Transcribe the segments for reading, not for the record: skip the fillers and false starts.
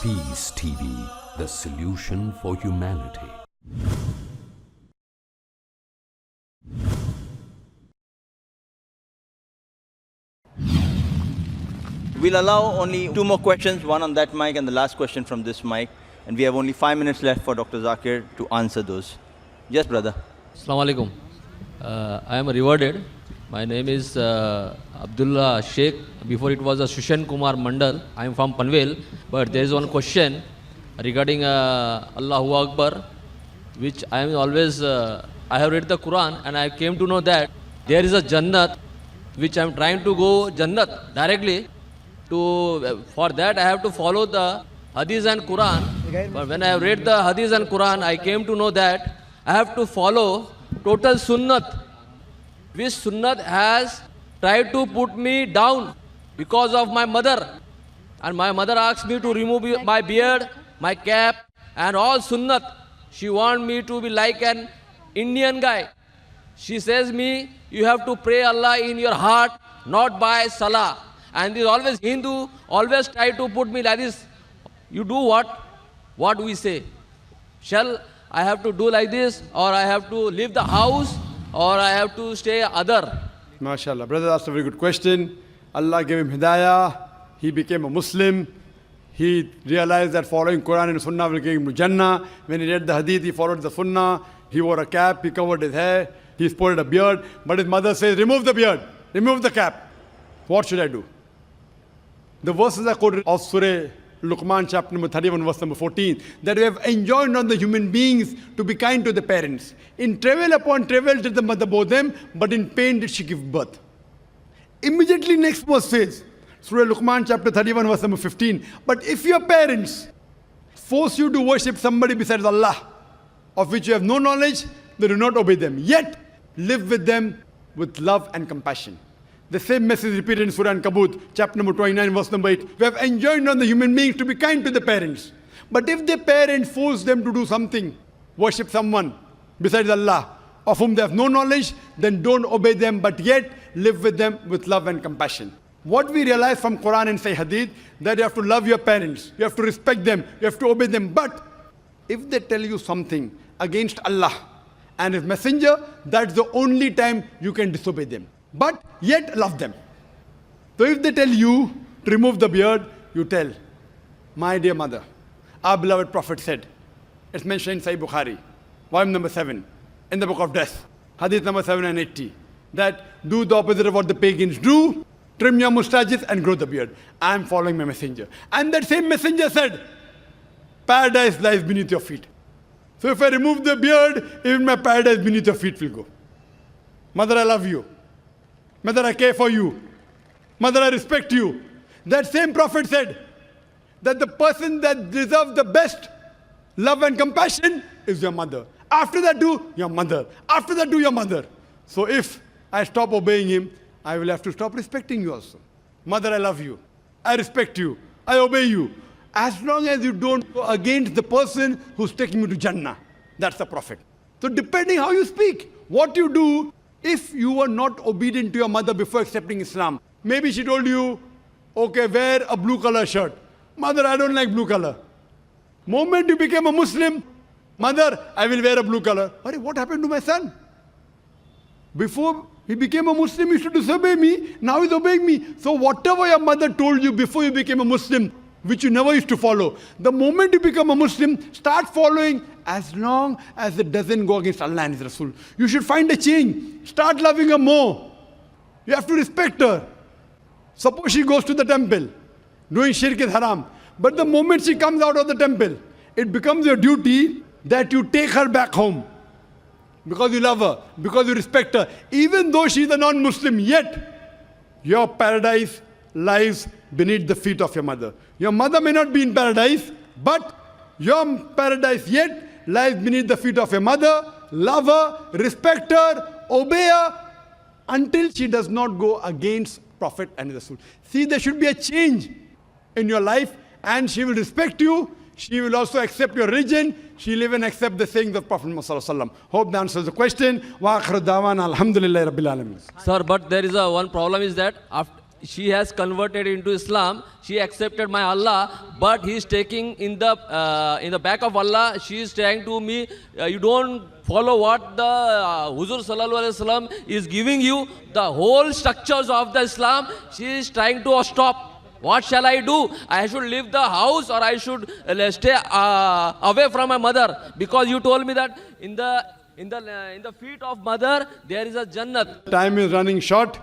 Peace TV, the solution for humanity. We'll allow only two more questions, one on that mic and the last question from this mic. And we have only 5 minutes left for Dr. Zakir to answer those. Yes, brother. Assalamu alaikum. I am reverted. My name is Abdullah Sheikh. Before it was a Shushan Kumar Mandal. I am from Panvel. But there is one question regarding Allahu Akbar, which I am always, I have read the Quran and I came to know that there is a Jannat, which I am trying to go Jannat directly. For that I have to follow the Hadith and Quran. But when I have read the Hadith and Quran, I came to know that I have to follow total Sunnah, which Sunnah has tried to put me down because of my mother. And my mother asked me to remove my beard, my cap, and all Sunnah. She wants me to be like an Indian guy. She says me, you have to pray Allah in your heart, not by Salah. And this always Hindu, always try to put me like this. You do what? What we say? Shall I have to do like this, or I have to leave the house, or I have to stay other? MashaAllah. Brother asked a very good question. Allah gave him hidayah. He became a Muslim. He realized that following Quran and Sunnah will give him to Jannah. When he read the Hadith, he followed the Sunnah. He wore a cap, he covered his hair, he sported a beard. But his mother says, remove the beard, remove the cap. What should I do? The verses are quoted of Surah Luqman chapter number 31 verse number 14, that we have enjoined on the human beings to be kind to the parents. In travail upon travail did the mother bore them, but in pain did she give birth. Immediately next verse says, Surah Luqman chapter 31 verse number 15, but if your parents force you to worship somebody besides Allah, of which you have no knowledge, then do not obey them. Yet live with them with love and compassion. The same message repeated in Surah Ankabut, chapter number 29, verse number 8. We have enjoined on the human beings to be kind to the parents. But if the parents force them to do something, worship someone besides Allah, of whom they have no knowledge, then don't obey them, but yet live with them with love and compassion. What we realize from Quran and say Hadith, that you have to love your parents, you have to respect them, you have to obey them. But if they tell you something against Allah and His Messenger, that's the only time you can disobey them. But yet love them. So if they tell you to remove the beard, you tell, my dear mother, our beloved Prophet said, it's mentioned in Sahih Bukhari, volume number 7, in the book of death, Hadith number 780, that do the opposite of what the pagans do, trim your mustaches and grow the beard. I am following my messenger. And that same messenger said, paradise lies beneath your feet. So if I remove the beard, even my paradise beneath your feet will go. Mother, I love you. Mother, I care for you. Mother, I respect you. That same Prophet said that the person that deserves the best love and compassion is your mother. After that, do your mother. After that, do your mother. So if I stop obeying him, I will have to stop respecting you also. Mother, I love you. I respect you. I obey you. As long as you don't go against the person who's taking you to Jannah. That's the Prophet. So depending how you speak, what you do, if you were not obedient to your mother before accepting Islam, maybe she told you, okay, wear a blue color shirt. Mother, I don't like blue color. Moment you became a Muslim, mother, I will wear a blue color. What happened to my son? Before he became a Muslim, he used to disobey me. Now he's obeying me. So whatever your mother told you before you became a Muslim, which you never used to follow, the moment you become a Muslim, start following as long as it doesn't go against Allah and His Rasul. You should find a change. Start loving her more. You have to respect her. Suppose she goes to the temple, doing shirk is haram. But the moment she comes out of the temple, it becomes your duty that you take her back home. Because you love her, because you respect her. Even though she is a non-Muslim, yet your paradise lies beneath the feet of your mother. Your mother may not be in paradise, but your paradise yet lies beneath the feet of your mother. Love her, respect her, obey her, until she does not go against Prophet and Rasul. See, there should be a change in your life, and she will respect you. She will also accept your religion. She will even accept the sayings of Prophet Muhammad. Hope that answers the question. Wa akhiru da'wana alhamdulillahi rabbil alamin. Sir, but there is one problem is that after she has converted into Islam. She accepted my Allah, but he is taking in the back of Allah. She is saying to me, you don't follow what the Huzur Sallallahu Alaihi Wasallam is giving you, the whole structures of the Islam. She is trying to stop. What shall I do? I should leave the house, or I should stay away from my mother? Because you told me that in the feet of mother there is a Jannat. Time is running short.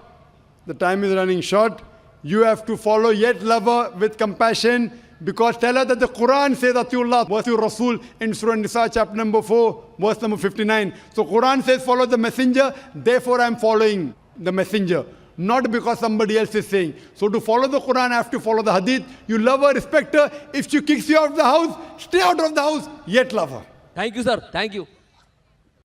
The time is running short. You have to follow, yet love her with compassion, because tell her that the Quran says Atiullah wa Atiur Rasul in Surah Nisa chapter number 4, verse number 59. So Quran says follow the messenger, therefore I am following the messenger. Not because somebody else is saying. So to follow the Quran, I have to follow the hadith. You love her, respect her. If she kicks you out of the house, stay out of the house, yet love her. Thank you, sir. Thank you.